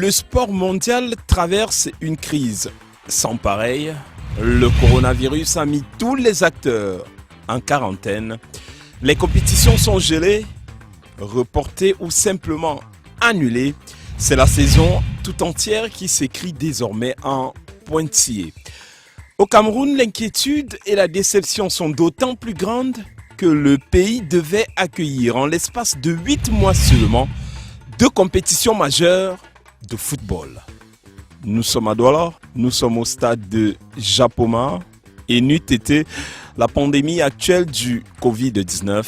Le sport mondial traverse une crise sans pareil. Le coronavirus a mis tous les acteurs en quarantaine. Les compétitions sont gelées, reportées ou simplement annulées. C'est la saison tout entière qui s'écrit désormais en pointillé. Au Cameroun, l'inquiétude et la déception sont d'autant plus grandes que le pays devait accueillir en l'espace de 8 mois seulement 2 compétitions majeures de football. Nous sommes à Douala, nous sommes au stade de Japoma et n'eût été la pandémie actuelle du Covid-19.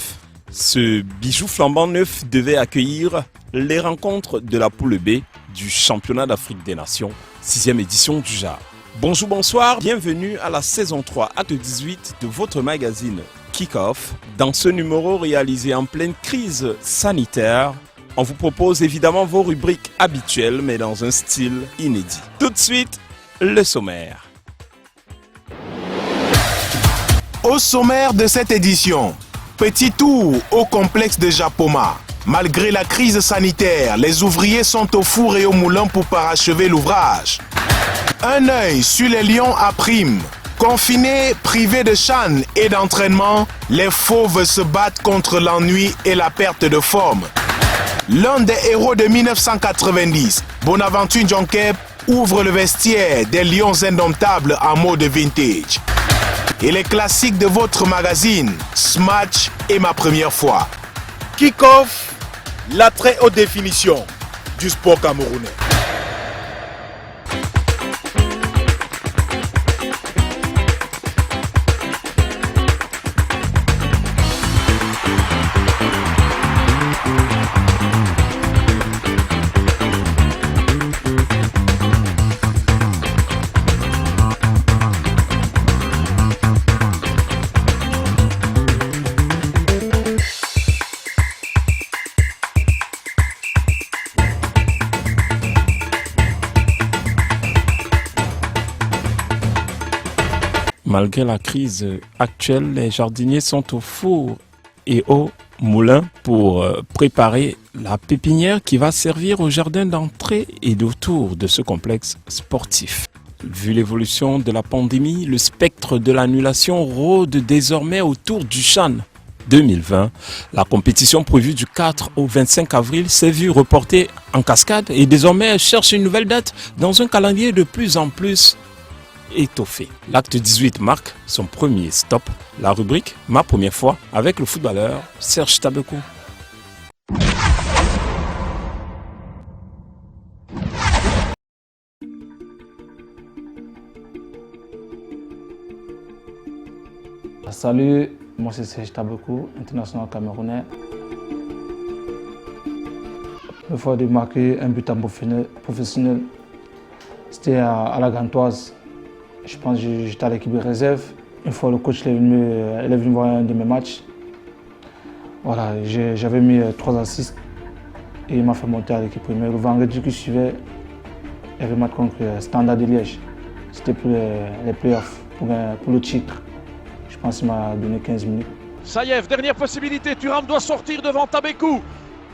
Ce bijou flambant neuf devait accueillir les rencontres de la poule B du championnat d'Afrique des Nations, 6e édition du JAR. Bonjour, bonsoir, bienvenue à la saison 3, acte 18 de votre magazine Kick-Off. Dans ce numéro réalisé en pleine crise sanitaire, on vous propose évidemment vos rubriques habituelles, mais dans un style inédit. Tout de suite, le sommaire. Au sommaire de cette édition, petit tour au complexe de Japoma. Malgré la crise sanitaire, les ouvriers sont au four et au moulin pour parachever l'ouvrage. Un œil sur les lions à prime. Confinés, privés de chan et d'entraînement, les fauves se battent contre l'ennui et la perte de forme. L'un des héros de 1990, Bonaventure Djonkep, ouvre le vestiaire des Lions indomptables en mode vintage. Et les classiques de votre magazine, Smash et ma première fois. Kick-Off, la très haute définition du sport camerounais. Malgré la crise actuelle, les jardiniers sont au four et au moulin pour préparer la pépinière qui va servir au jardin d'entrée et d'autour de ce complexe sportif. Vu l'évolution de la pandémie, le spectre de l'annulation rôde désormais autour du CHAN 2020. La compétition prévue du 4 au 25 avril s'est vue reportée en cascade et désormais elle cherche une nouvelle date dans un calendrier de plus en plus étoffé. L'acte 18 marque son premier stop, la rubrique Ma première fois avec le footballeur Serge Tabekou. Salut, moi c'est Serge Tabekou, international camerounais. La fois de marquer un but en professionnel, c'était à la Gantoise. Je pense que j'étais à l'équipe de réserve. Une fois, le coach est venu voir un de mes matchs. Voilà, j'avais mis 3 assists et il m'a fait monter à l'équipe première. Le vendredi qui suivait, il y avait un match contre Standard de Liège. C'était pour les playoffs, pour le titre. Je pense qu'il m'a donné 15 minutes. Saïef, dernière possibilité. Thuram doit sortir devant Tabekou.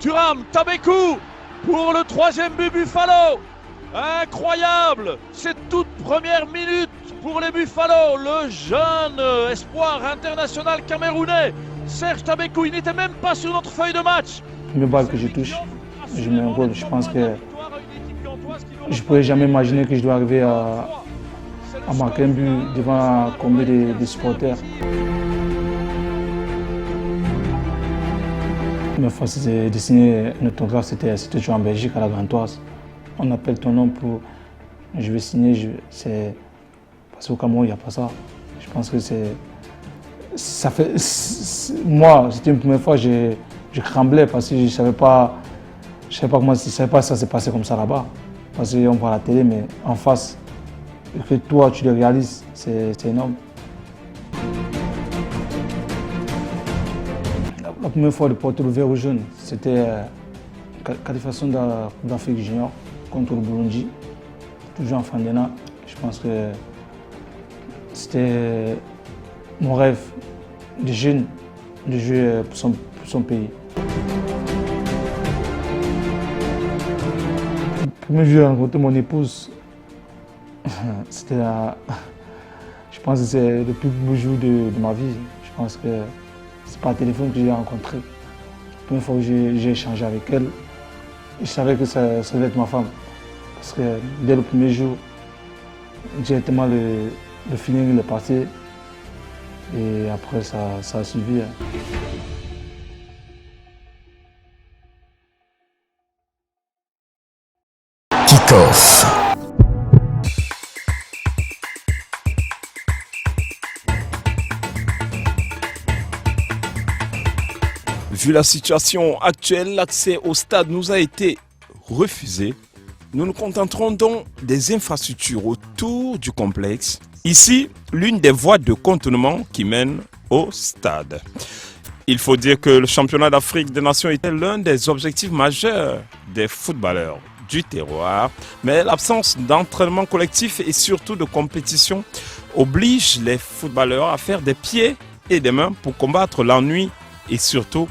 Thuram, Tabekou pour le 3e but Buffalo. Incroyable! Cette toute première minute pour les Buffalo, le jeune espoir international camerounais, Serge Tabekou, il n'était même pas sur notre feuille de match. Mes balles que je touche, je mets un goal. Je pense que je ne pourrais jamais imaginer que je dois arriver à marquer un but devant combien de supporters. Ma fois de signer un autographe, c'était toujours en Belgique, à la Gantoise. On appelle ton nom pour je vais signer, c'est parce qu'au Cameroun il n'y a pas ça. Je pense que moi c'était une première fois je tremblais parce que je savais pas comment ça s'est passé comme ça là-bas. Parce qu'on voit la télé mais en face que toi tu le réalises, c'est énorme. La première fois de porter le vert au jaune, c'était qualification d'Afrique junior contre le Burundi, toujours en Fandena. Je pense que c'était mon rêve de jeune de jouer pour son pays. La premier jour, j'ai rencontré mon épouse. C'était, je pense que c'est le plus beau jour de ma vie. Je pense que c'est par téléphone que j'ai rencontré. La première fois que j'ai échangé avec elle, je savais que ça devait être ma femme. Parce que dès le premier jour, directement le feeling est passé. Et après, ça a suivi. Kick-off. Vu la situation actuelle, l'accès au stade nous a été refusé. Nous nous contenterons donc des infrastructures autour du complexe. Ici, l'une des voies de contournement qui mène au stade. Il faut dire que le championnat d'Afrique des Nations était l'un des objectifs majeurs des footballeurs du terroir. Mais l'absence d'entraînement collectif et surtout de compétition oblige les footballeurs à faire des pieds et des mains pour combattre l'ennui et surtout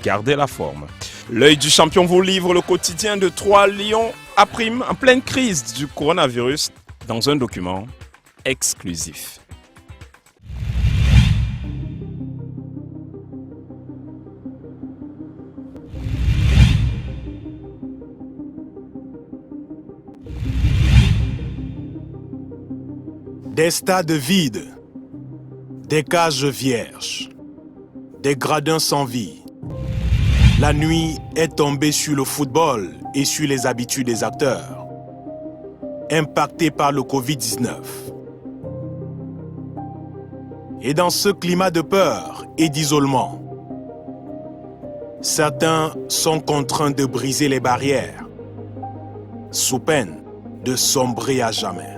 garder la forme. L'œil du champion vous livre le quotidien de 3 Lions à Prime en pleine crise du coronavirus dans un document exclusif. Des stades vides, des cages vierges, des gradins sans vie. La nuit est tombée sur le football et sur les habitudes des acteurs, impactés par le Covid-19. Et dans ce climat de peur et d'isolement, certains sont contraints de briser les barrières, sous peine de sombrer à jamais.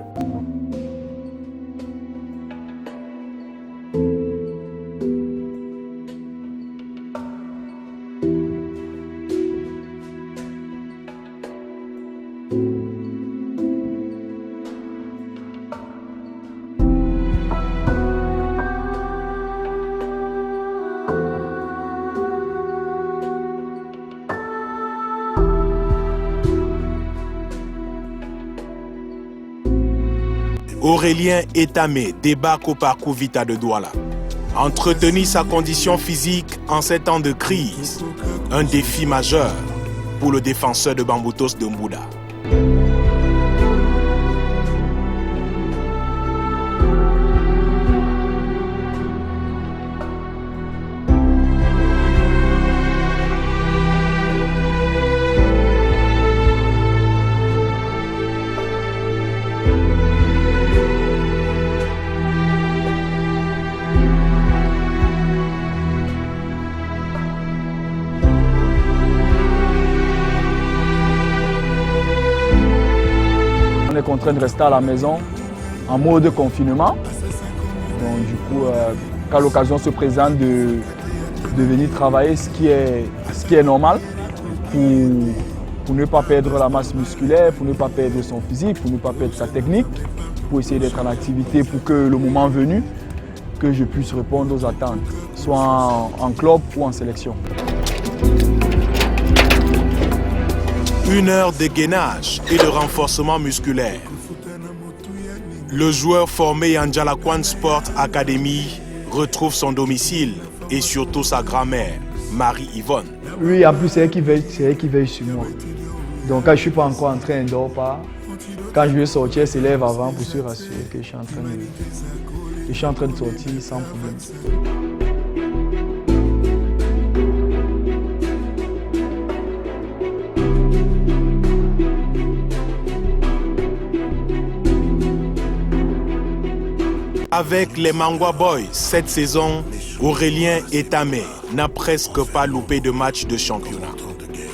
Aurélien Etamé débarque au parcours Vita de Douala. Entretenir sa condition physique en ces temps de crise, un défi majeur pour le défenseur de Bamboutos de Mbouda. On est contraint de rester à la maison en mode confinement. Donc du coup, quand l'occasion se présente de venir travailler, ce qui est normal pour ne pas perdre la masse musculaire, pour ne pas perdre son physique, pour ne pas perdre sa technique, pour essayer d'être en activité pour que le moment venu, que je puisse répondre aux attentes, soit en club ou en sélection. 1 heure de gainage et de renforcement musculaire. Le joueur formé en Djalakwan Sport Academy retrouve son domicile et surtout sa grand-mère, Marie-Yvonne. Oui, en plus, c'est elle qui veille sur moi. Donc quand je ne suis pas encore en train, elle ne dort pas. Quand je vais sortir, elle se lève avant pour se rassurer que je suis en train de sortir sans problème. Avec les Mangwa Boys cette saison, Aurélien Etamé n'a presque pas loupé de match de championnat.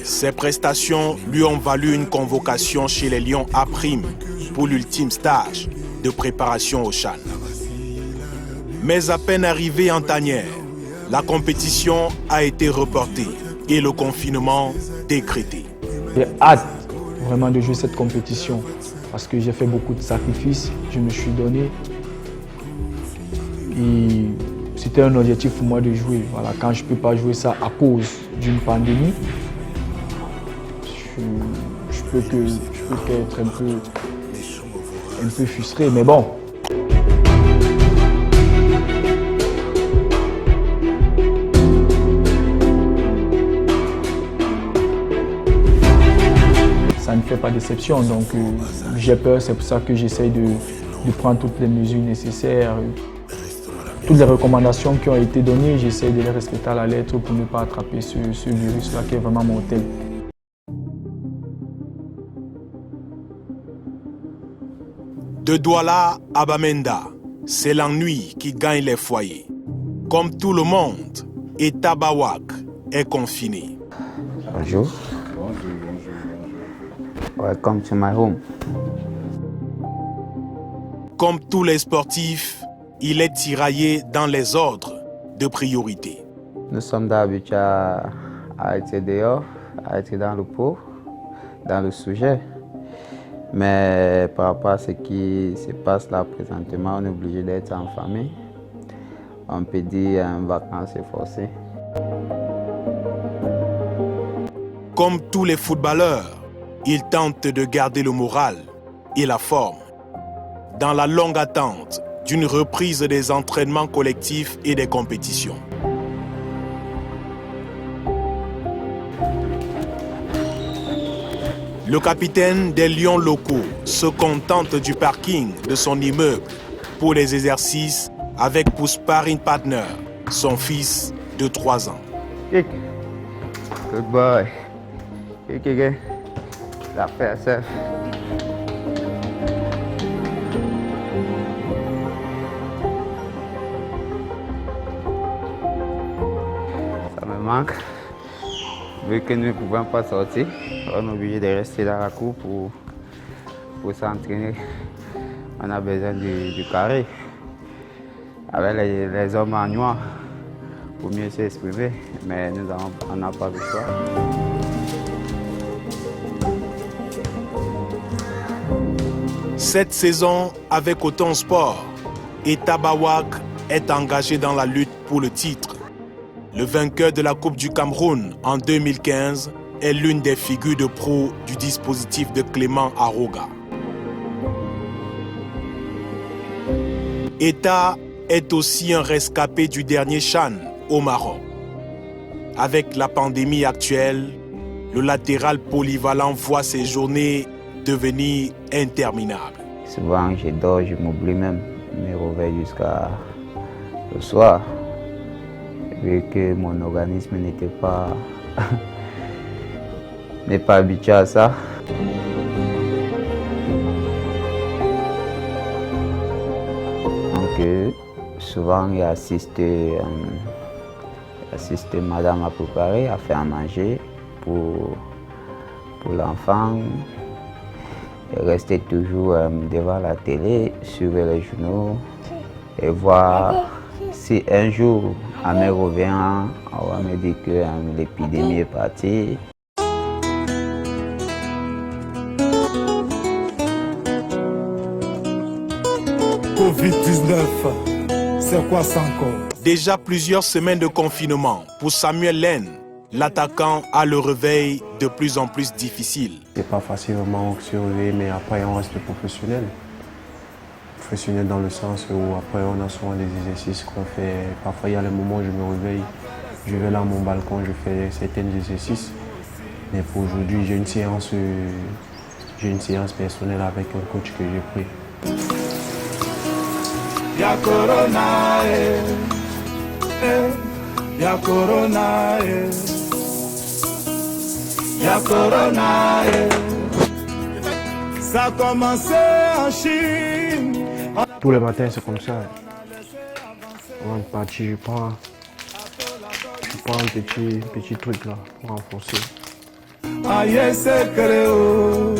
Ses prestations lui ont valu une convocation chez les Lions à Prime pour l'ultime stage de préparation au CHAN. Mais à peine arrivé en tanière, la compétition a été reportée et le confinement décrété. J'ai hâte vraiment de jouer cette compétition parce que j'ai fait beaucoup de sacrifices, je me suis donné. Et c'était un objectif pour moi de jouer. Voilà, quand je ne peux pas jouer ça à cause d'une pandémie, je peux peux être un peu frustré, mais bon. Ça ne fait pas déception, donc j'ai peur, c'est pour ça que j'essaye de prendre toutes les mesures nécessaires. Toutes les recommandations qui ont été données, j'essaie de les respecter à la lettre pour ne pas attraper ce virus-là qui est vraiment mortel. De Douala à Bamenda, c'est l'ennui qui gagne les foyers. Comme tout le monde, Etta Bawak est confiné. Bonjour. Welcome to my home. Comme tous les sportifs, il est tiraillé dans les ordres de priorité. Nous sommes habitués à être dehors, à être dans le pot, dans le sujet. Mais par rapport à ce qui se passe là présentement, on est obligé d'être en famille. On peut dire en vacances forcées. Comme tous les footballeurs, il tente de garder le moral et la forme. Dans la longue attente d'une reprise des entraînements collectifs et des compétitions. Le capitaine des Lions locaux se contente du parking de son immeuble pour les exercices avec pour sparring partner son fils de 3 ans. Good boy. Kick. La PSF. Ça me manque. Vu que nous ne pouvons pas sortir, on est obligé de rester dans la cour pour s'entraîner. On a besoin du carré. Avec les hommes en noir pour mieux s'exprimer, mais on n'a pas le choix. Cette saison, avec Auton Sport, Etta Bawak est engagé dans la lutte pour le titre. Le vainqueur de la Coupe du Cameroun en 2015 est l'une des figures de proue du dispositif de Clément Aroga. Etta est aussi un rescapé du dernier CHAN au Maroc. Avec la pandémie actuelle, le latéral polyvalent voit ses journées devenir interminables. Souvent, je dors, je m'oublie même, je me réveille jusqu'à le soir, vu que mon organisme n'est pas habitué à ça. Donc, souvent, il assiste madame à préparer, à faire à manger pour l'enfant. Rester toujours devant la télé, suivre les journaux et voir si un jour ma mère revient, on va me dire que l'épidémie est partie. Covid-19, c'est quoi ça encore? Déjà plusieurs semaines de confinement pour Samuel Lenne. L'attaquant a le réveil de plus en plus difficile. C'est pas facile vraiment de se réveiller, mais après on reste professionnel. Professionnel dans le sens où après on a souvent des exercices qu'on fait. Parfois il y a les moments où je me réveille, je vais là à mon balcon, je fais certains exercices. Mais pour aujourd'hui j'ai une séance personnelle avec un coach que j'ai pris. Y'a Corona, y'a Corona, y'a Corona, ça a commencé en Chine. Tous les matins c'est comme ça. Avant de partir, je prends un petit truc là pour renforcer. Aïe c'est créo,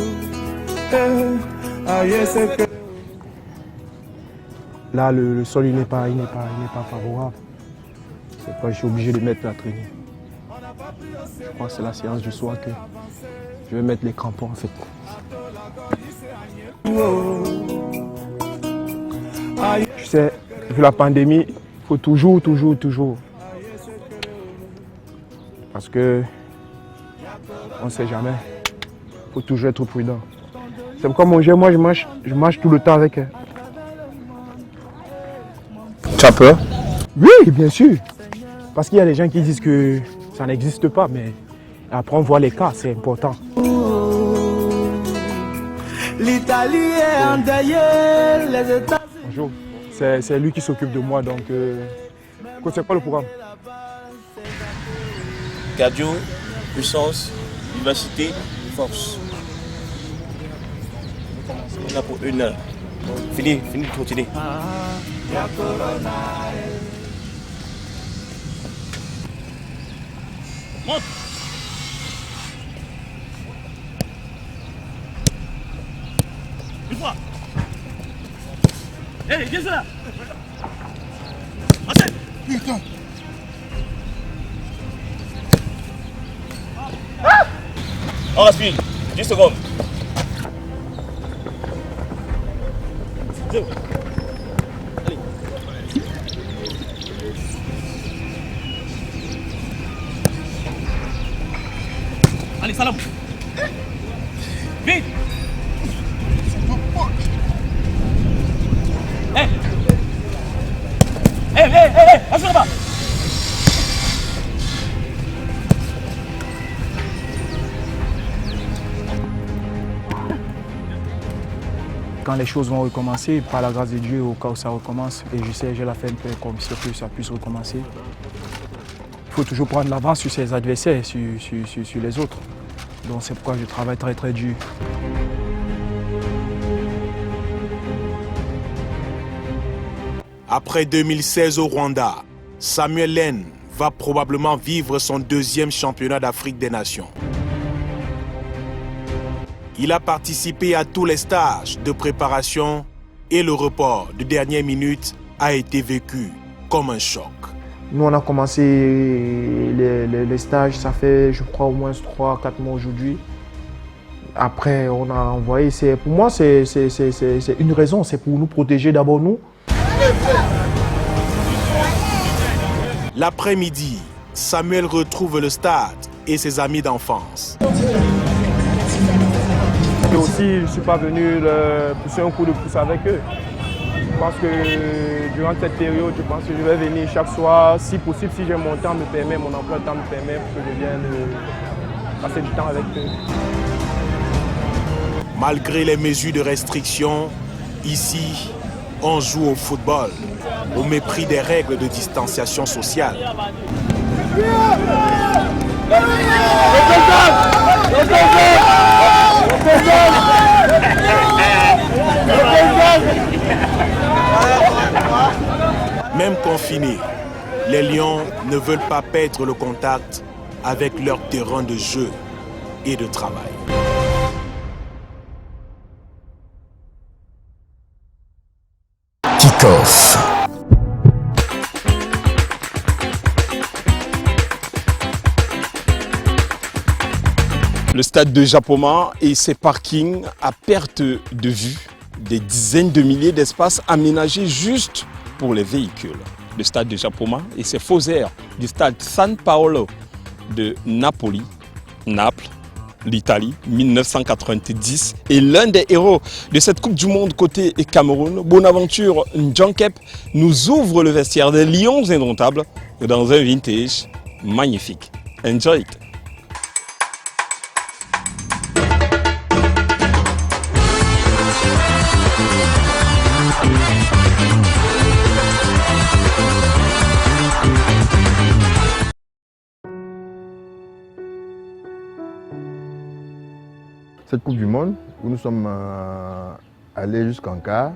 aïe c'est créo. Là le sol il n'est pas favorable. C'est pourquoi je suis obligé de mettre la traînée. Je crois que c'est la séance du soir que je vais mettre les crampons en fait. Tu sais, vu la pandémie, il faut toujours. Parce que on ne sait jamais. Il faut toujours être prudent. C'est pourquoi moi je marche tout le temps avec elle. Tu as peur? Oui, bien sûr. Parce qu'il y a des gens qui disent que ça n'existe pas, mais après on voit les cas, c'est important. L'Italie est endeuillée, les États... Bonjour, c'est lui qui s'occupe de moi, donc c'est quoi le programme? Cardio, puissance, vivacité, force. On a pour 1 heure. Fini de trottiner. Monte. Une fois. Hé, viens là. Marcel. Putain. On respire. 10 secondes. Allez. Allez, salam. Vite. Hé. Hé, assure là-bas. Quand les choses vont recommencer, par la grâce de Dieu, au cas où ça recommence, et je sais, j'ai la fin peu comme ça que ça puisse recommencer. Il faut toujours prendre l'avance sur ses adversaires, sur les autres. Donc c'est pourquoi je travaille très très dur. Après 2016 au Rwanda, Samuel Lene va probablement vivre son 2e championnat d'Afrique des Nations. Il a participé à tous les stages de préparation et le report de dernière minute a été vécu comme un choc. Nous, on a commencé les stages, ça fait, je crois, au moins 3-4 mois aujourd'hui. Après, on a envoyé. Pour moi, c'est une raison, c'est pour nous protéger d'abord, nous. L'après-midi, Samuel retrouve le stade et ses amis d'enfance. Et aussi, je ne suis pas venu pousser un coup de pouce avec eux. Parce que durant cette période, je pense que je vais venir chaque soir, si possible, si j'ai mon temps me permet, mon emploi de temps me permet, pour que je vienne passer du temps avec eux. Malgré les mesures de restriction, ici, on joue au football, au mépris des règles de distanciation sociale. Même confinés, les Lions ne veulent pas perdre le contact avec leur terrain de jeu et de travail. Kick-off. Le stade de Japoma et ses parkings à perte de vue, des dizaines de milliers d'espaces aménagés juste pour les véhicules. Le stade de Japoma et ses faux airs du stade San Paolo de Napoli, Naples, l'Italie, 1990, est l'un des héros de cette Coupe du Monde côté Cameroun. Bonaventure Ndjankep nous ouvre le vestiaire des Lions indomptables dans un vintage magnifique. Enjoy it! Cette Coupe du Monde, où nous sommes allés jusqu'en quart,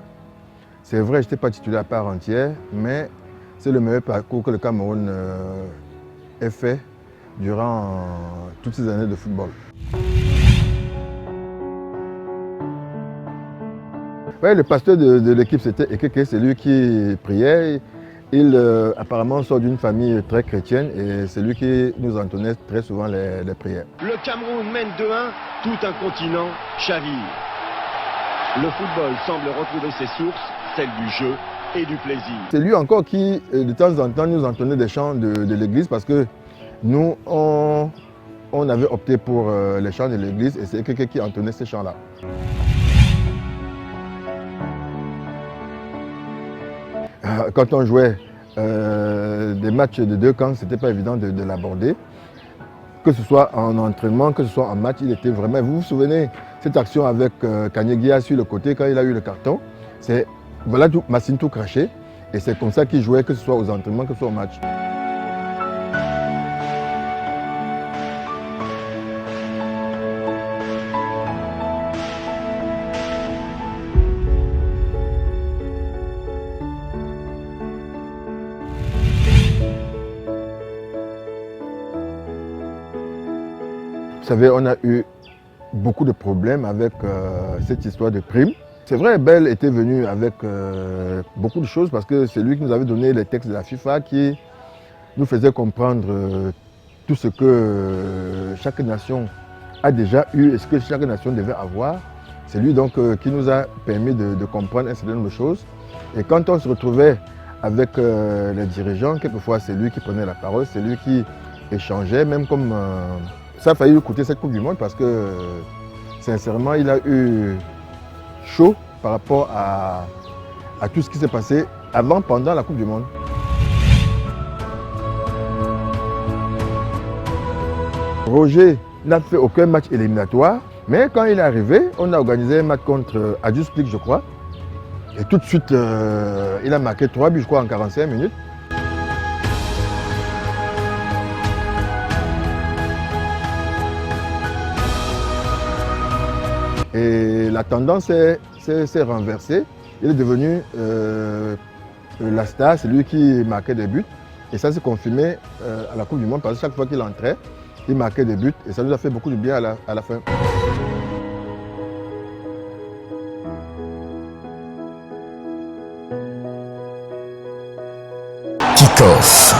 c'est vrai, je n'étais pas titulaire à part entière, mais c'est le meilleur parcours que le Cameroun ait fait durant toutes ces années de football. Ouais, le pasteur de l'équipe, c'était Ekeke, c'est lui qui priait. Il apparemment sort d'une famille très chrétienne et c'est lui qui nous entonnait très souvent les prières. Le Cameroun mène 2-1, tout un continent chavire. Le football semble retrouver ses sources, celles du jeu et du plaisir. C'est lui encore qui, de temps en temps, nous entonnait des chants de l'église parce que nous, on avait opté pour les chants de l'église et c'est quelqu'un qui entonnait ces chants-là. quand on jouait des matchs de 2 camps, ce n'était pas évident de l'aborder. Que ce soit en entraînement, que ce soit en match, il était vraiment... Vous vous souvenez, cette action avec Kanyegia sur le côté, quand il a eu le carton, c'est voilà, Massine tout craché. Et c'est comme ça qu'il jouait, que ce soit aux entraînements, que ce soit au match. Vous savez, on a eu beaucoup de problèmes avec cette histoire de prime. C'est vrai, Bell était venu avec beaucoup de choses parce que c'est lui qui nous avait donné les textes de la FIFA qui nous faisait comprendre tout ce que chaque nation a déjà eu et ce que chaque nation devait avoir. C'est lui donc qui nous a permis de comprendre un certain nombre de choses. Et quand on se retrouvait avec les dirigeants, quelquefois c'est lui qui prenait la parole, c'est lui qui échangeait, même comme... ça a failli lui coûter cette Coupe du Monde parce que sincèrement il a eu chaud par rapport à tout ce qui s'est passé avant, pendant la Coupe du Monde. Roger n'a fait aucun match éliminatoire, mais quand il est arrivé, on a organisé un match contre Adjus Split, je crois. Et tout de suite, il a marqué 3 buts, je crois, en 45 minutes. Et la tendance s'est renversée. Il est devenu la star, c'est lui qui marquait des buts. Et ça s'est confirmé à la Coupe du Monde parce que chaque fois qu'il entrait, il marquait des buts. Et ça nous a fait beaucoup de bien à la fin. Kick-off.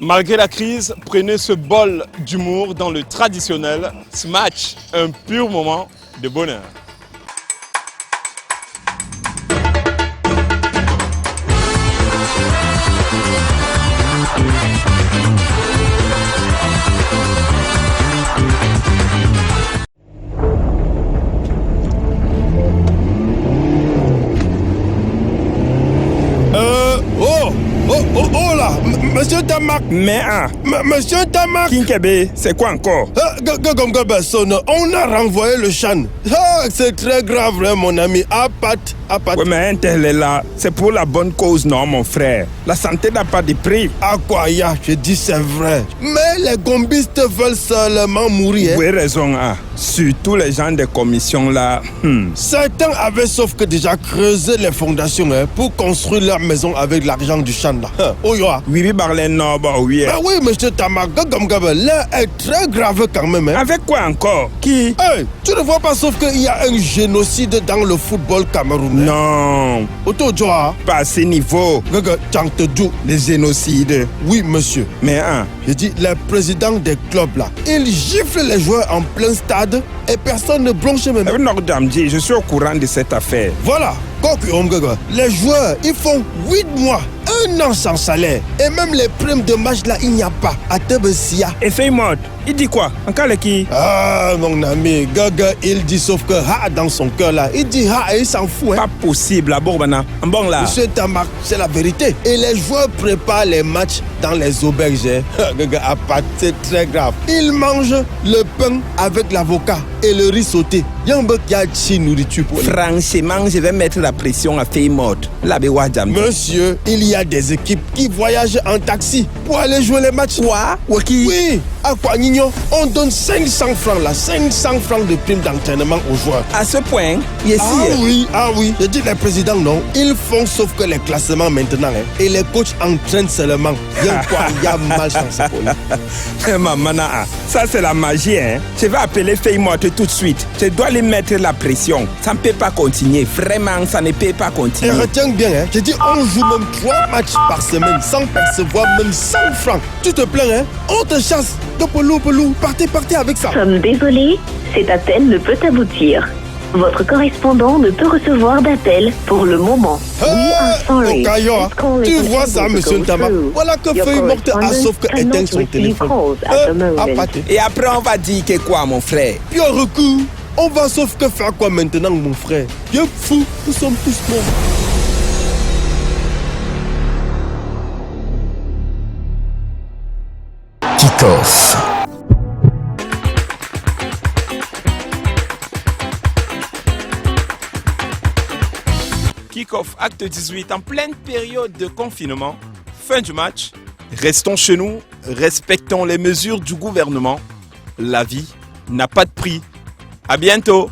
Malgré la crise, prenez ce bol d'humour dans le traditionnel Smash, un pur moment de bonheur. Oh là, monsieur Tamak. Mais monsieur Tamak. Kinkebe, c'est quoi encore? On a renvoyé le chan. C'est très grave, hein, mon ami. À pat. Ouais, mais un tel est là. C'est pour la bonne cause, non, mon frère. La santé n'a pas de prix. À quoi, ya? Je dis c'est vrai. Mais les gombistes veulent seulement mourir. Vous avez raison, hein. Surtout les gens des commissions là. Certains avaient sauf que déjà creusé les fondations pour construire leur maison avec l'argent du chan là. Oui, Barlen, oui. Ah oui, monsieur Tamak, là est très grave quand même. Avec quoi encore? Qui? Hey, tu ne vois pas sauf qu'il y a un génocide dans le football camerounais. Non. Pas à ce niveau. Les génocides. Oui, monsieur. Mais je dis, les présidents des clubs là, ils giflent les joueurs en plein stade et personne ne blanchit même. Je suis au courant de cette affaire. Voilà. Les joueurs, ils font 8 mois, 1 an sans salaire. Et même les primes de match là, il n'y a pas. À Tebesia. Et Feymod, il dit quoi? Encore qui? Ah, mon ami, Gaga, il dit sauf que dans son cœur là. Il dit et il s'en fout. Pas possible, là, Bourbana. Bon là. Monsieur Tamak, c'est la vérité. Et les joueurs préparent les matchs dans les auberges. Gaga, à part, c'est très grave. Ils mangent le pain avec l'avocat et le riz sauté. Franchement, je vais mettre la pression à Feymod. Monsieur, il y a des équipes qui voyagent en taxi pour aller jouer les matchs. Quoi? Oui. À quoi, Nino? On donne 500 francs là, 500 francs de prime d'entraînement aux joueurs. À ce point? Yes, ah oui. Je dis les présidents non. Ils font sauf que les classements maintenant. Et les coachs entraînent seulement. Il y a malchance pour lui. Maman, ça c'est la magie. Je vais appeler Feymod tout de suite. Je dois lui mettre la pression. Ça ne peut pas continuer. Vraiment, ça ne peut pas continuer. Et retiens bien, je dis on joue même 3 matchs par semaine sans percevoir même 100 francs. Tu te plains, on te chasse. Partez avec ça. Nous sommes désolés, cet appel ne peut aboutir. Votre correspondant ne peut recevoir d'appel pour le moment. Tu vois ça, monsieur Ntama? Voilà que Feuille morte a sauf que éteint son téléphone. Et après, on va dire que quoi, mon frère? Puis on recourt. On va sauf que faire quoi maintenant, mon frère? Viens fou, nous sommes tous morts. Kick-off. Kick-off acte 18 en pleine période de confinement. Fin du match. Restons chez nous, respectons les mesures du gouvernement. La vie n'a pas de prix. À bientôt.